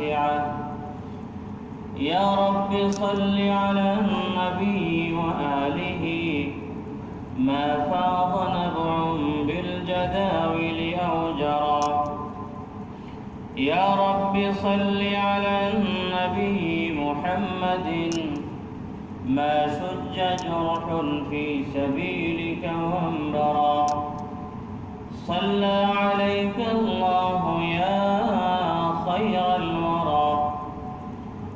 واسعة. يا رب صل على النبي وآله ما فاض نبع بالجداول أو جرى. يا رب صل على النبي محمد ما شج جرح في سبيلك وانبرى. صلى عليك الله يا خير الورى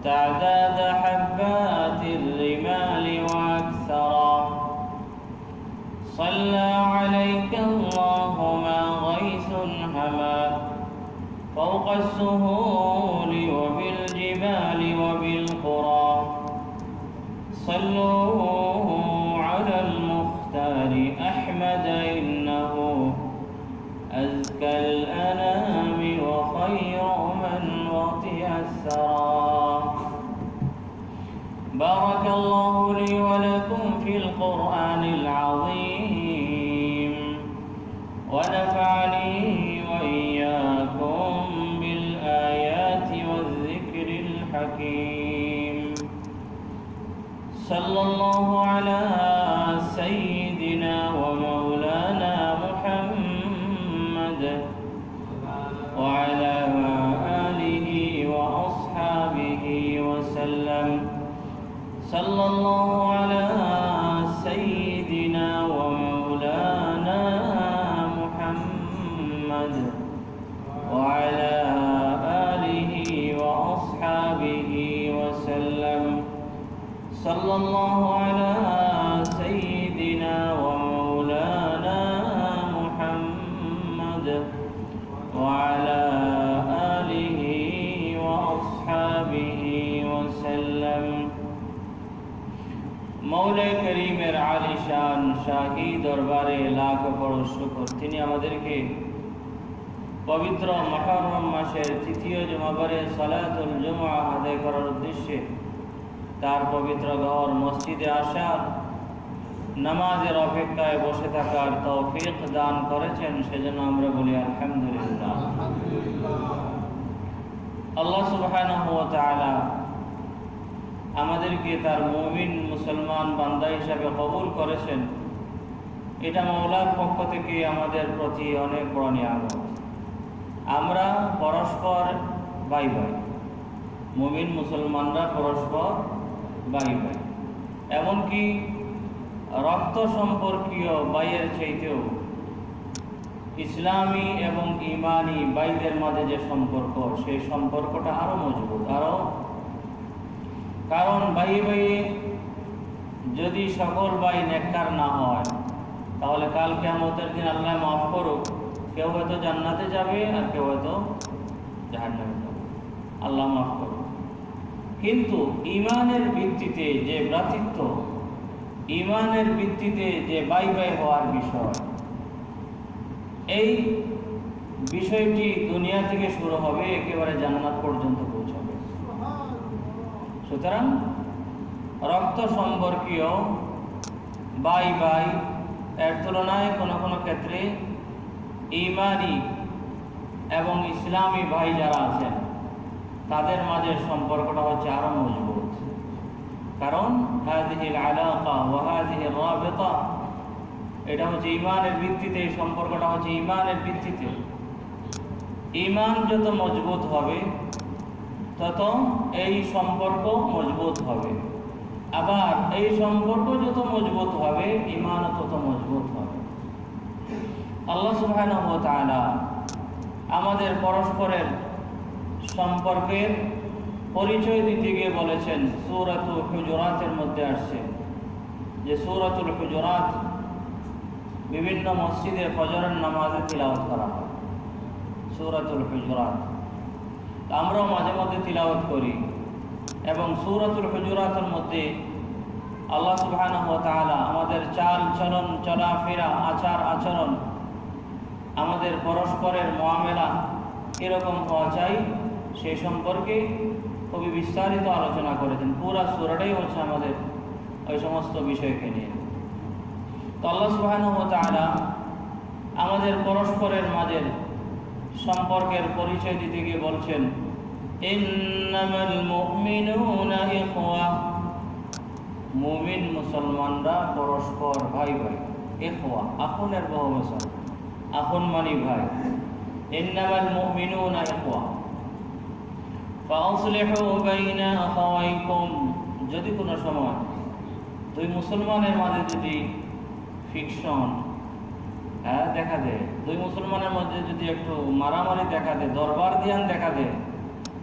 تعداد حبات الرمال وأكثرا. صلى عليك الله ما غيث هما فوق السهول وبالجبال وبالقرى. صلوا على المختار أحمد إنه أزكى الأنام وخير من وطئ الثرى. بارك الله لي ولكم في القرآن العظيم ونفعني وإياكم بالآيات والذكر الحكيم. صلى الله على سيدنا ومولانا محمد وعلى آله وأصحابه وسلم. صلى الله على سيدنا ومولانا محمد وعلى آله وأصحابه وسلم. صلى الله على سيدنا ومولانا محمد وعلى آله وأصحابه وسلم. মৌলা করিমের আলিশান শাহী দরবারে লাখ বড় শুকর, তিনি আমাদেরকে পবিত্র মুহররম মাসের তৃতীয় জুমাবারে সালাতুল জুমআ আদায় করার উদ্দেশ্যে তার পবিত্র ঘর মসজিদে আসার, নামাজের অপেক্ষায় বসে থাকার তৌফিক দান করেছেন। সেজন্য আমরা বলি আলহামদুলিল্লাহ। আল্লাহ সুবহানাহু ওয়া তাআলা আমাদেরকে তার মুমিন মুসলমান বান্দা হিসাবে কবুল করেছেন। এটা মওলার পক্ষ থেকে আমাদের প্রতি অনেক বড় নিয়ামত। আমরা পরস্পর ভাই ভাই, মুমিন মুসলমানরা পরস্পর ভাই ভাই, এমনকি রক্ত সম্পর্কীয় ভাইয়ের চাইতেও ইসলামী এবং ইমানি ভাইদের মাঝে যে সম্পর্ক, সেই সম্পর্কটা আরো মজবুত, কারণ ভাই ভাই যদি সকল ভাই নেককার না হয়, তাহলে কাল কিয়ামতের দিন আল্লাহ মাফ করুক, কেউ হয়তো জান্নাতে যাবে আর কেউ হয়তো জাহান্নামে যাবে, আল্লাহ মাফ করুক। কিন্তু ইমানের ভিত্তিতে যে ভ্রাতৃত্ব, ইমানের ভিত্তিতে যে ভাই ভাই হওয়ার বিষয়, এই বিষয়টি দুনিয়া থেকে শুরু হবে, একেবারে জান্নাত পর্যন্ত পৌঁছাবে। সুতরাং রক্ত সম্পর্কীয় ভাই ভাই এর তুলনায় কোনো কোনো ক্ষেত্রে ইমানি এবং ইসলামী ভাই যারা আছেন তাদের মাঝের সম্পর্কটা হচ্ছে আরো মজবুত। কারণ হাযিহিল আলাকা ওয়া হাযিহির রাবিতা, এটা হচ্ছে ইমানের ভিত্তিতে, এই সম্পর্কটা হচ্ছে ইমানের ভিত্তিতে। ইমান যত মজবুত হবে তত এই সম্পর্ক মজবুত হবে, আবার এই সম্পর্ক যত মজবুত হবে ইমানও তত মজবুত হবে। আল্লাহ সুবহানাহু ওয়া তাআলা আমাদের পরস্পরের সম্পর্কের পরিচয় দিতে গিয়ে বলেছেন, সূরাতুল হুজুরাতের মধ্যে আসছে যে সূরাতুল হুজুরাত বিভিন্ন মসজিদে ফজরের নামাজে তিলাওয়াত করা হয়। সূরাতুল হুজুরাত আমরাও মাঝে মধ্যে তিলাওয়াত করি, এবং সূরাতুল হুজুরাতের মধ্যে আল্লাহ সুবহানাহু ওয়া তাআলা আমাদের চাল চলন, চলাফেরা, আচার আচরণ, আমাদের পরস্পরের মুআমেলা কীরকম হওয়া চাই সেই সম্পর্কে খুবই বিস্তারিত আলোচনা করেছেন। পুরা সূরাটাই হচ্ছে আমাদের ওই সমস্ত বিষয়কে নিয়ে। তো আল্লাহ সুবহানাহু ওয়া তাআলা আমাদের পরস্পরের মাঝের সম্পর্কের পরিচয় দিতে গিয়ে বলছেন, ইন্নামাল মুমিনুনা ইখওয়া, মুমিন মুসলমানরা পরস্পর ভাই ভাই। ইখওয়া আখুনের বহুবচন, আখুন মানে ভাই। ইন্নামাল মুমিনুনা ইখওয়া ফাসলিহু বাইনা আখাওয়াইকুম, যদি কোনো সময় দুই মুসলমানের মাঝে যদি ফিকশন দেখা দেয়, দুই মুসলমানের মধ্যে যদি একটু মারামারি দেখা দেয়, দরবার ধ্যান দেখা দেয়,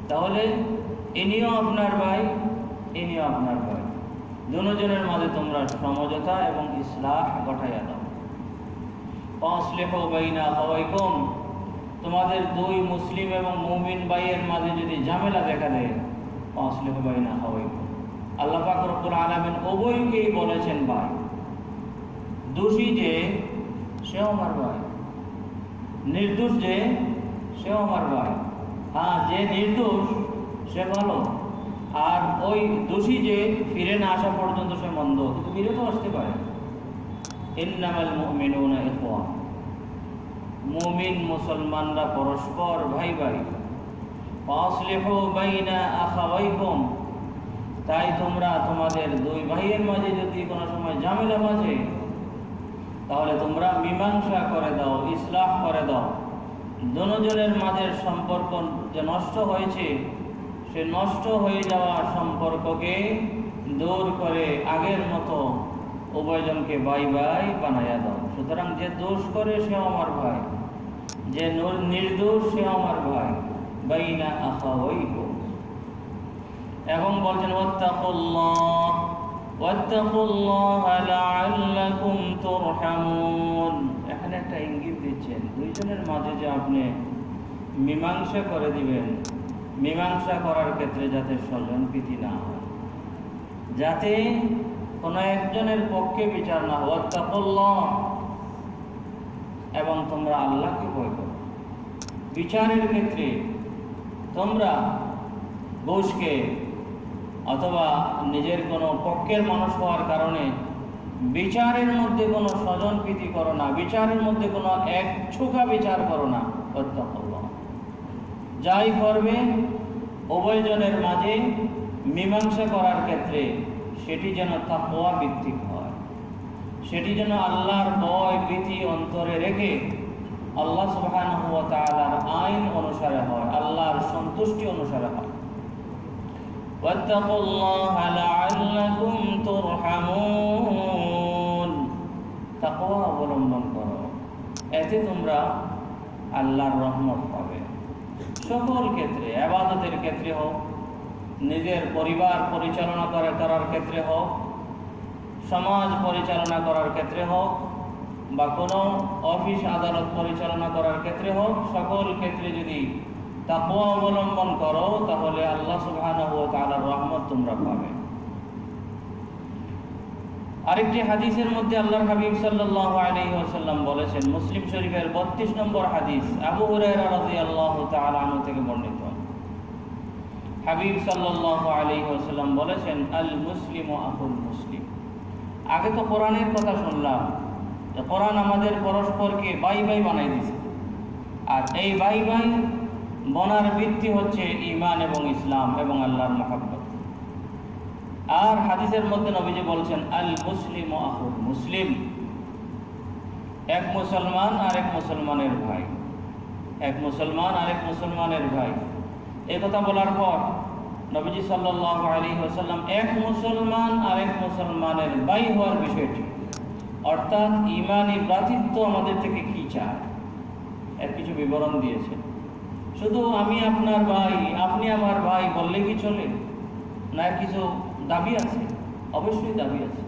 তাহলে ইনিও আপনার ভাই, ইনিও আপনার ভাই, দুজনের মাঝে তোমরা সমঝোতা এবং ইসলাহ ঘটাইয়া দাও। ফাসলিহু বাইনা আখাওয়াইকুম, তোমাদের দুই মুসলিম এবং মুমিন ভাইয়ের মাঝে যদি ঝামেলা দেখা দেয়, ফাসলিহু বাইনা আখাওয়াইকুম, আল্লাহ পাক রব্বুল আলামিন উভয়কেই বলেছেন ভাই। দোষী যে সেও আমার ভাই, নির্দোষ যে সেও আমার ভাই। হ্যাঁ, যে নির্দোষ সে ভালো, আর ওই দোষী যে ফিরে না আসা পর্যন্ত সে মন্দ, কিন্তু ফিরে তো আসতে পারে। ইন্নামাল মুমিনুনা ইখওয়া, মুমিন মুসলমানরা পরস্পর ভাই ভাই। ফাসলিহু বাইনা আখাওয়াইকুম, তাই তোমরা তোমাদের দুই ভাইয়ের মাঝে যদি কোনো সময় ঝামেলা বাজে, তাহলে তোমরা মীমাংসা করে দাও, ইসলাহ করে দাও। দুজনের মাঝের সম্পর্ক যে নষ্ট হয়েছে, সে নষ্ট হয়ে যাওয়া সম্পর্ককে দূর করে আগের মতো উভয়জনকে ভাই ভাই বানাইয়া দাও। সুতরাং যে দোষ করে সেও আমার ভাই, যে নির্দোষ সেও আমার ভাই। বাইনা আখাওয়াইকুম, এবং বলছেন ওয়াত্তাকুল্লাহ ওয়াত্তাকুল্লাহা লাআল্লাকুম তুরহামুন। এখানে একটা ইঙ্গিত দিচ্ছেন, দুইজনের মাঝে যে আপনি মীমাংসা করে দিবেন, মীমাংসা করার ক্ষেত্রে যাতে স্বজন প্রীতি না হয়, যাতে কোনো একজনের পক্ষে বিচার না হয়। ওয়াত্তাকুল্লাহ, এবং তোমরা আল্লাহকে ভয় করো। বিচারের ক্ষেত্রে তোমরা ঘুষকে অথবা নিজের কোনো পক্ষের মানুষ হওয়ার কারণে বিচারের মধ্যে কোনো স্বজন প্রীতি করো না, বিচারের মধ্যে কোনো এক ছোকা বিচার করো না। ওয়াত্তাকুল্লাহ, যাই করবে উভয়জনের মাঝে মীমাংসা করার ক্ষেত্রে সেটি যেন তাকওয়া ভিত্তিক হয়, সেটি যেন আল্লাহর ভয় ভীতি অন্তরে রেখে আল্লাহ সুবহানাহু ওয়া তাআলার আইন অনুসারে হয়, আল্লাহর সন্তুষ্টি অনুসারে হয়। ওয়াত্তাকুল্লাহা লাআল্লাকুম তুরহামুন, তাকওয়া অবলম্বন করো, এতে তোমরা আল্লাহর রহমত পাবে। সকল ক্ষেত্রে, ইবাদতের ক্ষেত্রে হোক, নিজের পরিবার পরিচালনা করার ক্ষেত্রে হোক, সমাজ পরিচালনা করার ক্ষেত্রে হোক, বা কোনো অফিস আদালত পরিচালনা করার ক্ষেত্রে হোক, সকল ক্ষেত্রে যদি তাকওয়া অবলম্বন করো, তাহলে আল্লাহ সুবহানাহু ওয়া তাআলার রহমত তোমরা পাবে। আরেকটি হাদিসের মধ্যে আল্লাহর হাবিব সাল্লাল্লাহু আলাইহি ওয়াসাল্লাম বলেছেন, মুসলিম শরীফের 32 নম্বর হাদিস, আবু হুরায়রা রাদিয়াল্লাহু তাআলা আনহু থেকে বর্ণিত। হাবিব সাল্লাল্লাহু আলাইহি ওয়াসাল্লাম বলেছেন, আল মুসলিমু আখুল মুসলিম। আগে তো কোরআনের কথা শুনলাম, যে কোরআন আমাদের পরস্পরকে ভাই ভাই বানাই দিয়েছে, আর এই ভাই ভাই বনার ভিত্তি হচ্ছে ঈমান এবং ইসলাম এবং আল্লাহর মহব্বত। আর হাদিসের মধ্যে নবীজি বলছেন, আল মুসলিমু আখুল মুসলিম, এক মুসলমান আরেক মুসলমানের ভাই, এক মুসলমান আরেক মুসলমানের ভাই। এই কথা বলার পর নবীজি সাল্লাল্লাহু আলাইহি ওয়াসাল্লাম এক মুসলমান আরেক মুসলমানের ভাই হওয়ার বিষয়টি, অর্থাৎ ঈমানি ভ্রাতৃত্ব আমাদের থেকে কি চায়, এর কিছু বিবরণ দিয়েছেন। শুধু আমি আপনার ভাই আপনি আমার ভাই বললে কি চলে না? কিছু দাবি আছে, অবশ্যই দাবি আছে।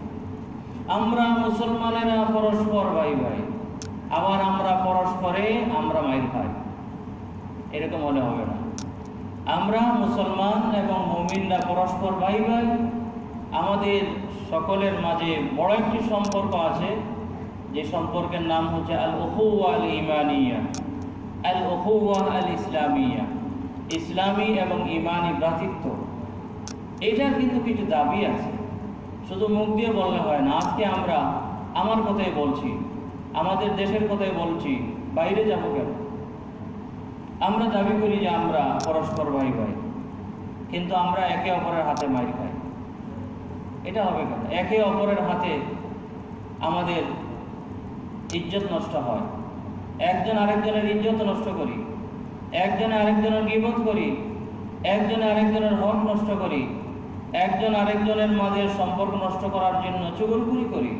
আমরা মুসলমানেরা পরস্পর ভাই ভাই, আবার আমরা পরস্পরে আমরা মায়ের ভাই, এরকম হলে হবে না। আমরা মুসলমান এবং মুমিনরা পরস্পর ভাই ভাই, আমাদের সকলের মাঝে বড় একটি সম্পর্ক আছে, যে সম্পর্কের নাম হচ্ছে আল উখুওয়া আল ঈমানিয়া, আল উখুওয়া আল ইসলামিয়া, ইসলামী এবং ঈমানি ভ্রাতৃত্ব। এটার কিন্তু কিছু দাবি আছে, শুধু মুখ দিয়ে বললে হয় না। আজকে আমরা আমার কথাই বলছি, আমাদের দেশের কথাই বলছি, বাইরে যাব কেন? আমরা দাবি করি যে আমরা পরস্পর ভাই ভাই, কিন্তু আমরা একে অপরের হাতে মার খাই। এটা হবে কেন? একে অপরের হাতে আমাদের ইজ্জত নষ্ট হয়, একজন আরেকজনের ইজ্জত নষ্ট করি, একজনে আরেকজনের গীবত করি, একজনে আরেকজনের হক নষ্ট করি, একজন আরেকজনের মাঝে সম্পর্ক নষ্ট করার জন্য চুগলখুরি করি,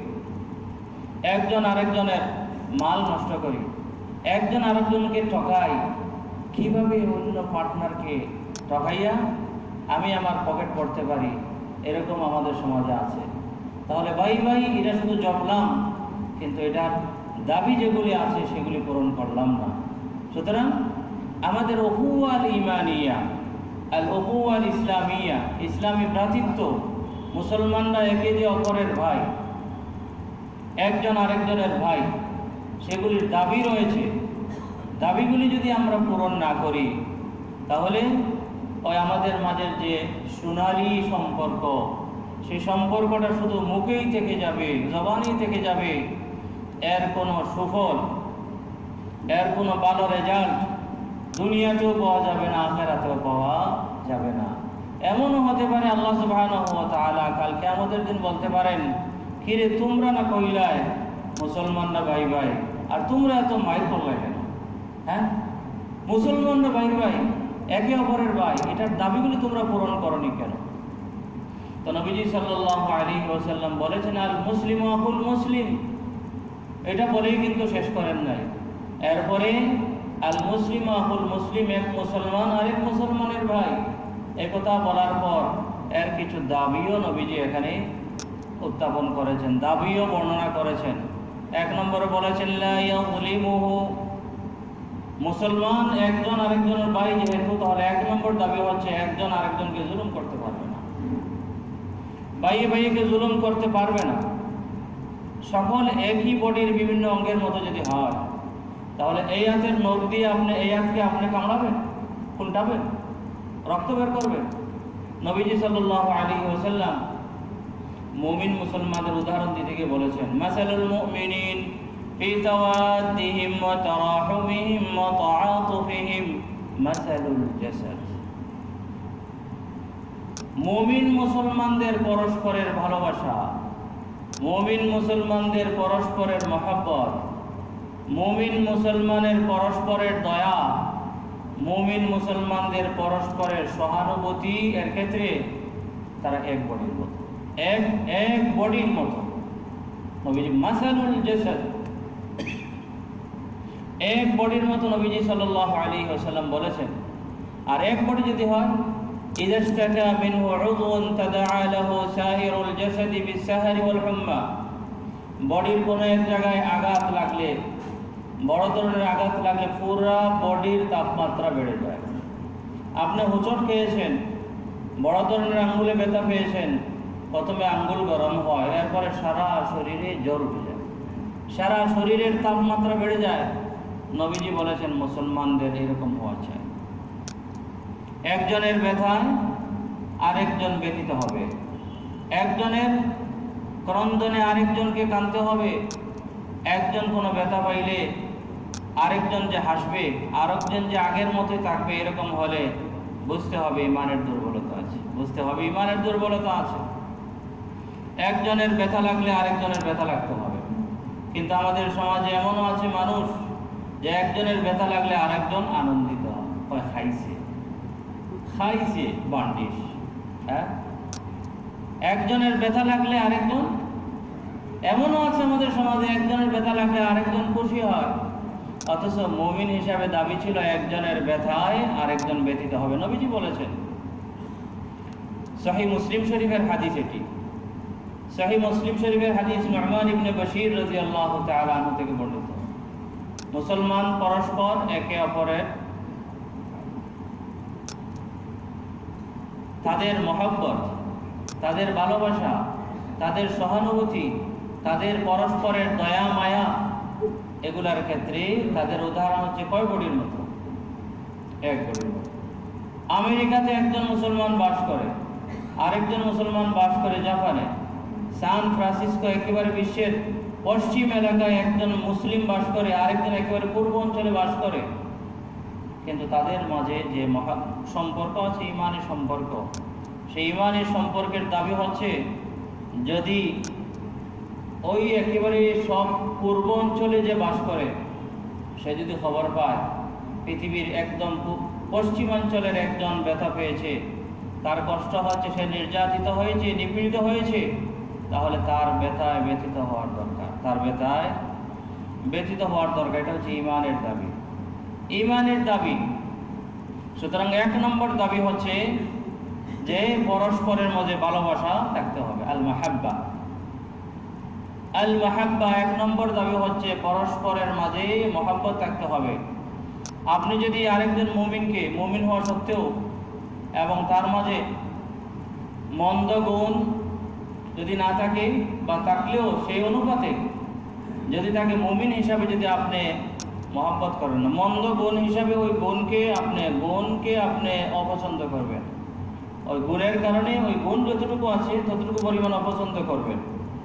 একজন আরেকজনের মাল নষ্ট করি, একজন আরেকজনকে ঠকাই। কিভাবে অন্য পার্টনারকে ঠকাইয়া আমি আমার পকেট পড়তে পারি, এরকম আমাদের সমাজে আছে। তাহলে ভাই ভাই এটা শুধু জপলাম, কিন্তু এটার দাবি যেগুলি আছে সেগুলি পূরণ করলাম না। সুতরাং আমাদের উখুওয়া আল ঈমানিয়া, আল উখুওয়া আল ইসলামিয়া, ইসলামী ভ্রাতৃত্ব, মুসলমানরা একে যে অপরের ভাই, একজন আরেকজনের ভাই, সেগুলির দাবি রয়েছে। দাবিগুলি যদি আমরা পূরণ না করি, তাহলে ওই আমাদের মাঝের যে সোনালী সম্পর্ক, সেই সম্পর্কটা শুধু মুখেই থেকে যাবে, জবানেই থেকে যাবে। এর কোনো সুফল, এর কোনো ভালো রেজাল্ট দুনিয়াতেও পাওয়া যাবে না, আখিরাতেও পাওয়া যাবে না। এমনও হতে পারে আল্লাহ সুবহানাহু ওয়া তাআলা কাল কিয়ামতের দিন বলতে পারেন, কিরে তোমরা না কইলায় মুসলমানরা ভাই ভাই, আর তোমরা এত মাইর করলাই কেন? হ্যাঁ, মুসলমানরা ভাই ভাই, একে অপরের ভাই, এটার দাবিগুলি তোমরা পূরণ করনি কেন? তো নবীজি সাল্লাল্লাহু আলাইহি ওয়াসাল্লাম বলেছেন, আল মুসলিমু আখুল মুসলিম। এটা বলেই কিন্তু শেষ করেন নাই। এরপরে আল মুসলিমু আখুল মুসলিম, এক মুসলমান আরেক মুসলমানের ভাই। একথা বলার পর এর কিছু দাবিও নবীজি এখানে উত্থাপন করেছেন, দাবিও বর্ণনা করেছেন। এক নম্বরে বলেছেন, লা ইয়াযলিমুহু, মুসলমান একজন আরেকজনের ভাই যেহেতু, তাহলে এক নম্বর দাবি হচ্ছে একজন আরেকজনকে জুলুম করতে পারবে না, ভাই ভাইকে জুলুম করতে পারবে না। সকল একই বডির বিভিন্ন অঙ্গের মতো যদি হয়, তাহলে এই হাতের নখ দিয়ে আপনি এই হাতকে আপনি কামড়াবেন, উল্টাবেন, রক্ত বের করবেন। নবীজি সাল্লাল্লাহু আলাইহি ওয়াসাল্লাম মুমিন মুসলমানদের উদাহরণ দিতে গিয়ে বলেছেন, মাসালুল মুমিনিন ফি তাওয়াদ্দিহিম ওয়া তারাহুমিহিম ওয়া তাআতুফিহিম মাসালুল জাসাদ। মুমিন মুসলমানদের পরস্পরের ভালোবাসা, মুমিন মুসলমানদের পরস্পরের মহব্বত, মুমিন মুসলমানের পরস্পরের দয়া, মুমিন মুসলমানদের পরস্পরের সহানুভূতি, এর ক্ষেত্রে তারা এক বডির মতো, এক বডির মতো। নবীজি মাসালুল জাসাদ, এক বডির মতো নবীজি সাল্লাল্লাহু আলাইহি ওয়াসাল্লাম বলেছেন। আর এক বডি যদি হয়, ইযা ইশতাকা মিনহু উযউন তাদাআ লাহু সাইরুল জাসাদি বিস-সাহরি ওয়াল হুম্মা। বডির কোনো এক জায়গায় আঘাত লাগলে, বড় ধরনের আঘাত লাগলে পুরো বডির তাপমাত্রা বেড়ে যায়। আপনি হোঁচট খেয়েছেন, বড় ধরনের আঙ্গুলে ব্যথা পেয়েছেন, প্রথমে আঙ্গুল গরম হয়, এরপরে সারা শরীরে জ্বর উঠে যায়, সারা শরীরের তাপমাত্রা বেড়ে যায়। নবীজি বলেছেন মুসলমানদের এরকম হওয়া চাই। একজনের ব্যথায় আরেকজন ব্যথিত হবে, একজনের ক্রন্দনে আরেকজনকে কাঁদতে হবে, একজন কোনো ব্যথা পাইলে আরেকজন যে হাসবে, আরেকজন যে আগের মতোই থাকবে, এরকম হলে বুঝতে হবে ইমানের দুর্বলতা আছে, বুঝতে হবে ইমানের দুর্বলতা আছে। একজনের ব্যথা লাগলে আরেকজনের ব্যথা লাগতে হবে। কিন্তু আমাদের সমাজে এমনও আছে মানুষ যে একজনের ব্যথা লাগলে আরেকজন আনন্দিত হয়, খাইছে খাইছে বান্ডিশ। হ্যাঁ, একজনের ব্যথা লাগলে আরেকজন, এমনও আছে আমাদের সমাজে একজনের ব্যথা লাগলে আরেকজন খুশি হয়, অথচ মুমিন হিসাবে দাবি ছিল একজনের ব্যথায় আরেকজন ব্যথিত হবে। নবীজি বলেছেন, সহিহ মুসলিম শরীফের হাদিস এটি, সহিহ মুসলিম শরীফের হাদিস নু'মান ইবনে বশীর রাদিয়াল্লাহু তাআলা আনহু থেকে বর্ণিত। মুসলমান পরস্পর একে অপরের তাদের মহব্বত, তাদের ভালোবাসা, তাদের সহানুভূতি, তাদের পরস্পরের দয়া মায়া, এগুলার ক্ষেত্রে তাদের উদাহরণ হচ্ছে কয় বডির মতো? এক বডির মতো। আমেরিকাতে একজন মুসলমান বাস করে, আরেকজন মুসলমান বাস করে জাপানে। সান ফ্রান্সিসকো একেবারে বিশ্বের পশ্চিম এলাকায় একজন মুসলিম বাস করে, আরেকজন একেবারে পূর্ব অঞ্চলে বাস করে। কিন্তু তাদের মাঝে যে সম্পর্ক আছে, ইমানি সম্পর্ক, সেই ইমানি সম্পর্কের দাবি হচ্ছে যদি ওই একেবারে সব পূর্ব অঞ্চলে যে বাস করে সে যদি খবর পায় পৃথিবীর একদম পশ্চিমাঞ্চলের একজন ব্যথা পেয়েছে, তার কষ্ট হচ্ছে, সে নির্যাতিত হয়েছে, নিপীড়িত হয়েছে, তাহলে তার ব্যথায় ব্যথিত হওয়ার দরকার, তার ব্যথায় ব্যথিত হওয়ার দরকার। এটা হচ্ছে ইমানের দাবি, ইমানের দাবি। সুতরাং 1 নম্বর দাবি হচ্ছে যে পরস্পরের মধ্যে ভালোবাসা থাকতে হবে, আল মাহাব্বা। আল মাহাব্বা 1 নম্বর দাবি হচ্ছে পরস্পরের মাঝে মহব্বত থাকতে হবে। আপনি যদি আরেকজন মুমিনকে, মুমিন হওয়া সত্ত্বেও এবং তার মাঝে মন্দ গুণ যদি না থাকে বা থাকলেও সেই অনুপাতে যদি তাকে মুমিন হিসাবে যদি আপনি মহব্বত করেন না, মন্দ গুণ হিসাবে ওই গুণকে আপনি অপছন্দ করবেন, ওই গুণের কারণে ওই গুণ যতটুকু আছে ততটুকু পরিমাণ অপছন্দ করবেন,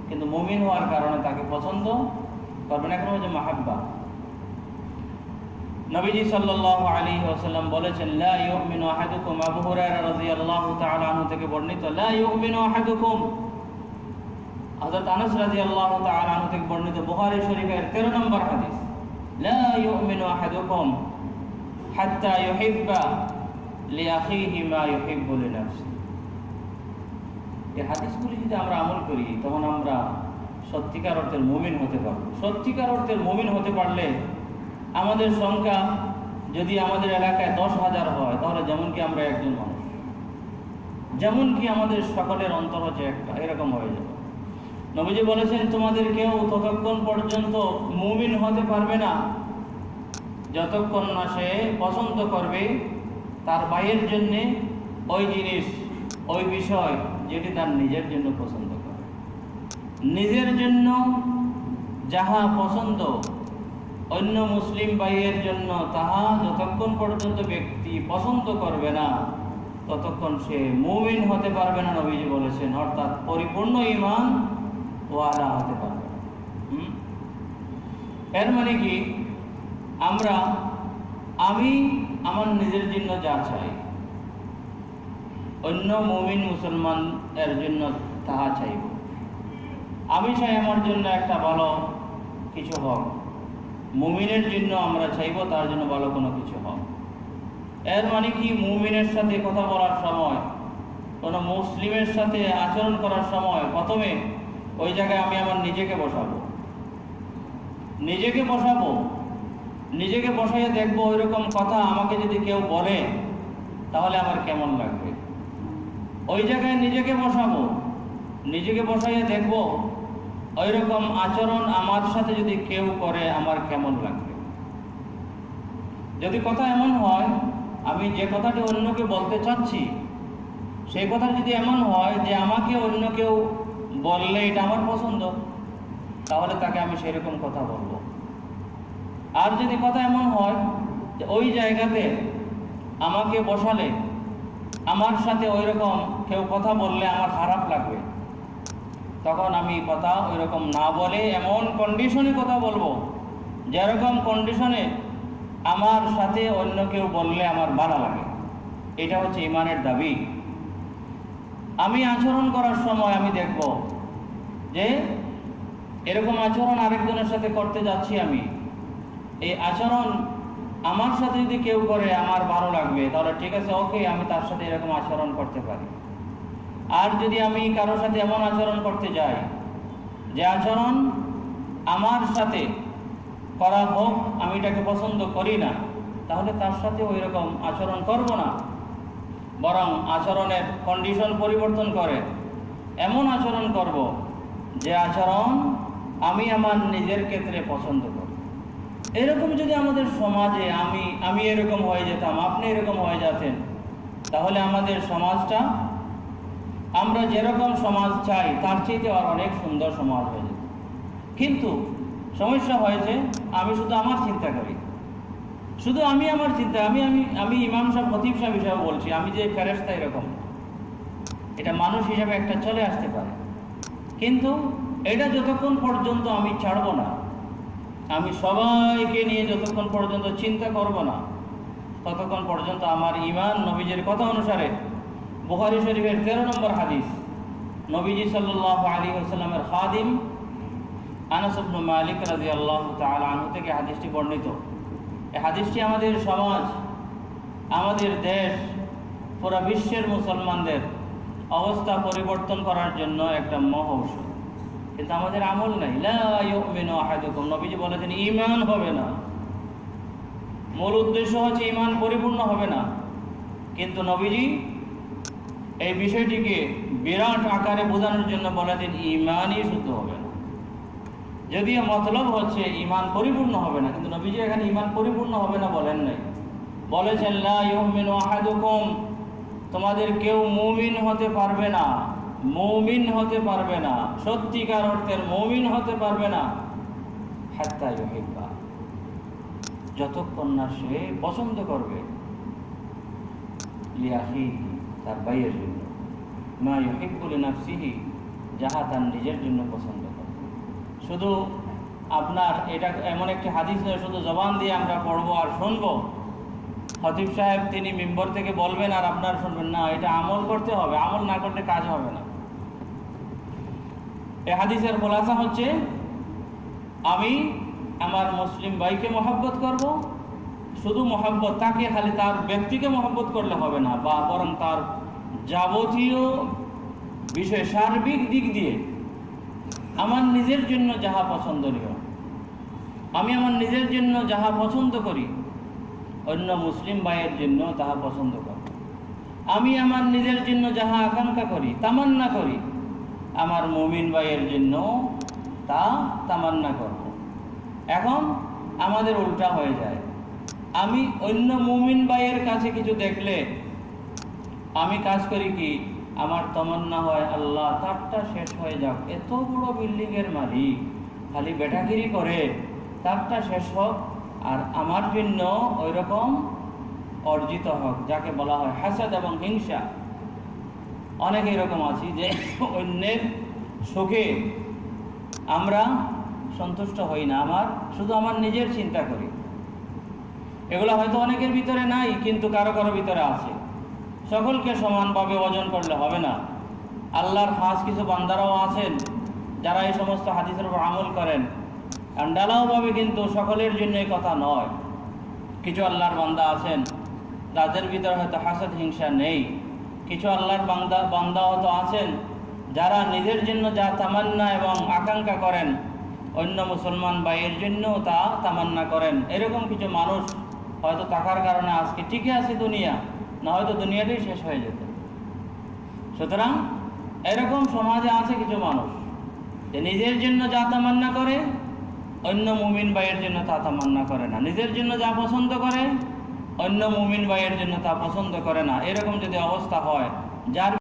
কিন্তু মুমিন হওয়ার কারণে তাকে পছন্দ করবেন। এখন হচ্ছে মাহাব্বা। নবীজি সাল্লাল্লাহু আলাইহি ওয়াসাল্লাম বলেছেন, লা ইউমিনু আহাদুকুম, আবু হুরায়রা রাদিয়াল্লাহু তাআলা আনহু থেকে বর্ণিত, লা ইউমিনু আহাদুকুম, হযরত আনাস রাদিয়াল্লাহু তাআলা আনহু থেকে বর্ণিত, বুখারী শরীফের 13 নম্বর হাদিস, লা ইউমিনু আহাদুকুম হাত্তা ইউহিব্বা লিআখিহি মা ইউহিব্বু লিনাফসিহি। এই হাদিসগুলি যদি আমরা আমল করি তখন আমরা সত্যিকার অর্থের মুমিন হতে পারব। সত্যিকার অর্থের মুমিন হতে পারলে আমাদের সংখ্যা যদি আমাদের এলাকায় 10,000 হয়, তাহলে যেমন কি আমরা একজন মানুষ, যেমন কি আমাদের সকলের অন্তর হচ্ছে একটা, এরকম হয়ে যাবে। নবীজি বলেছেন, তোমাদের কেউ ততক্ষণ পর্যন্ত মুমিন হতে পারবে না যতক্ষণ না সে পছন্দ করবে তার ভাইয়ের জন্য ওই জিনিস, ওই বিষয় যেটি তার নিজের জন্য পছন্দ করে। নিজের জন্য যাহা পছন্দ অন্য মুসলিম ভাইয়ের জন্য তাহা যতক্ষণ পর্যন্ত ব্যক্তি পছন্দ করবে না ততক্ষণ সে মুমিন হতে পারবে না, নবীজি বলেছেন, অর্থাৎ পরিপূর্ণ ঈমান ওয়ালা হতে পারবে না। এর মানে কি, আমি আমার নিজের জন্য যা চাই অন্য মুমিন মুসলমান এর জন্য তাহা চাইব। আমি চাই আমার জন্য একটা ভালো কিছু হোক, মুমিনের জন্য আমরা চাইব তার জন্য ভালো কোনো কিছু হোক। এর মানে কি, মুমিনের সাথে কথা বলার সময়, কোনো মুসলিমের সাথে আচরণ করার সময় প্রথমে ওই জায়গায় আমি আমার নিজেকে বসাইয়ে দেখবো ওই রকম কথা আমাকে যদি কেউ বলে তাহলে আমার কেমন লাগবে। ওই জায়গায় নিজেকে বসাইয়ে দেখবো ওই রকম আচরণ আমার সাথে যদি কেউ করে আমার কেমন লাগবে। যদি কথা এমন হয়, আমি যে কথাটি অন্যকে বলতে চাচ্ছি সেই কথা যদি এমন হয় যে আমাকে অন্য কেউ বললে এটা আমার পছন্দ, তাহলে তাকে আমি সেরকম কথা বলবো। আর যদি কথা এমন হয় যে ওই জায়গাতে আমাকে বসালে আমার সাথে ওই রকম কেউ কথা বললে আমার খারাপ লাগবে, তখন আমি কথা ওই রকম না বলে এমন কন্ডিশনে কথা বলবো যেরকম কন্ডিশনে আমার সাথে অন্য কেউ বললে আমার ভালো লাগে। এটা হচ্ছে ঈমানের দাবি। আমি আচরণ করার সময় আমি দেখব যে এরকম আচরণ আরেকজনের সাথে করতে যাচ্ছি, আমি এই আচরণ আমার সাথে যদি কেউ করে আমার ভালো লাগবে, তাহলে ঠিক আছে, ওকে, আমি তার সাথে এরকম আচরণ করতে পারি। আর যদি আমি কারোর সাথে এমন আচরণ করতে যাই যে আচরণ আমার সাথে করা হোক আমি এটাকে পছন্দ করি না, তাহলে তার সাথে ওই রকম আচরণ করব না, বরং আচরণের কন্ডিশন পরিবর্তন করে এমন আচরণ করব যে আচরণ আমি আমার নিজের ক্ষেত্রে পছন্দ করি। এরকম যদি আমাদের সমাজে আমি এরকম হয়ে যেতাম, আপনি এরকম হয়ে যেতেন, তাহলে আমাদের সমাজটা আমরা যেরকম সমাজ চাই তার চাইতে আর অনেক সুন্দর সমাজ হয়ে যেত। কিন্তু সমস্যা হয়েছে, আমি শুধু আমার চিন্তা করি, শুধু আমার চিন্তা, আমি ইমাম সাহেব, খতিব সাহেব হিসাবে বলছি, আমি যে ফেরেশতা এরকম, এটা মানুষ হিসাবে একটা চলে আসতে পারে, কিন্তু এটা যতক্ষণ পর্যন্ত আমি ছাড়ব না, আমি সবাইকে নিয়ে যতক্ষণ পর্যন্ত চিন্তা করব না, ততক্ষণ পর্যন্ত আমার ঈমান নবীজির কথা অনুসারে। বুখারী শরীফের 13 নম্বর হাদিস, নবীজি সাল্লাল্লাহু আলাইহি ওয়াসাল্লামের খাদিম আনাস ইবনে মালিক রাদিয়াল্লাহু তাআলা আনহু থেকে হাদিসটি বর্ণিত। এই হাদিসটি আমাদের সমাজ, আমাদের দেশ, পুরো বিশ্বের মুসলমানদের অবস্থা পরিবর্তন করার জন্য একটা মহৌষধ। কিন্তু আমাদের আমল নাই। লা ইউমিনু আহাদুকুম, নবীজি বলেছেন ঈমান হবে না। মূল উদ্দেশ্য হচ্ছে ঈমান পরিপূর্ণ হবে না, কিন্তু নবীজি এই বিষয়টিকে বিরাট আকারে বোঝানোর জন্য বলেছেন ঈমানই শুদ্ধ হবে না। যদিও মতলব হচ্ছে ঈমান পরিপূর্ণ হবে না, কিন্তু নবীজি এখানে ঈমান পরিপূর্ণ হবে না বলেন নাই। বলেছেন লা ইউমিনু আহাদুকুম, তোমাদের কেউ মুমিন হতে পারবে না, মুমিন হতে পারবে না, সত্যিকার অর্থের মুমিন হতে পারবে না, হাত্তা ইউহিব্বা, যতক্ষণ না সে পছন্দ করবে লিআখিহি, তার ভাইয়ের জন্য, মা ইউহিব্বু লিনাফসিহি, যাহা তার নিজের জন্য পছন্দ করে। শুধু আপনার এটা এমন একটি হাদিস নয় শুধু জবান দিয়ে আমরা পড়বো আর শুনবো, খতিব সাহেব তিনি মিম্বর থেকে বলবেন আর আপনারা শুনবেন না, এটা আমল করতে হবে, আমল না করলে কাজ হবে না। এই হাদিসের খোলাসা হচ্ছে আমি আমার মুসলিম ভাইকে মহব্বত করব, শুধু মহব্বত, তাকে খালি তার ব্যক্তিকে মহব্বত করলে হবে না, বা বরং তার যাবতীয় বিষয় সার্বিক দিক দিয়ে আমার নিজের জন্য যাহা পছন্দনীয়, আমি আমার নিজের জন্য যাহা পছন্দ করি অন্য মুসলিম ভাইয়ের জন্য তাহা পছন্দ করি। আমি আমার নিজের জন্য যাহা আকাঙ্ক্ষা করি, তামান্না করি, আমার মুমিন ভাইয়ের জন্য তা তামান্না করব। এখন আমাদের উল্টা হয়ে যায়, আমি অন্য মুমিন ভাইয়ের কাছে কিছু দেখলে আমি কাজ করি কি, আমার তামান্না হয় আল্লাহ তারটা শেষ হয়ে যাক, এত বড় বিল্ডিংয়ের মালিক খালি বেটাগিরি করে, তারটা শেষ হোক আর আমার জন্য ওই রকম অর্জিত হোক, যাকে বলা হয় হাসাদ এবং হিংসা। অনেক এরকম আছি যে অন্যের সুখে আমরা সন্তুষ্ট হই না, শুধু আমার নিজের চিন্তা করি। এগুলো হয়তো অনেকের ভিতরে নাই, কিন্তু কারো কারো ভিতরে আছে। সকলকে সমানভাবে ওজন করলে হবে না। আল্লাহর খাস কিছু বান্দারাও আছেন যারা এই সমস্ত হাদিসের উপর আমল করেন, ডালাওভাবে, কিন্তু সকলের জন্য এই কথা নয়। কিছু আল্লাহর বান্দা আছেন তাদের ভিতরে হয়তো হাসাদ হিংসা নেই। কিছু আল্লাহর বান্দা হয়তো আছেন যারা নিজের জন্য যা তামান্না এবং আকাঙ্ক্ষা করেন অন্য মুসলমান ভাইয়ের জন্য তা তামান্না করেন। এরকম কিছু মানুষ হয়তো থাকার কারণে আজকে টিকে আছে দুনিয়া, না হয়তো দুনিয়াটাই শেষ হয়ে যেত। সুতরাং এরকম সমাজে আছে কিছু মানুষ যে নিজের জন্য যা তামান্না করে অন্য মুমিন ভাইয়ের জন্য তা তামান্না করে না, নিজের জন্য যা পছন্দ করে অন্য মুমিন ভাইয়ের জন্য তা পছন্দ করে না। এরকম যদি অবস্থা হয়, যার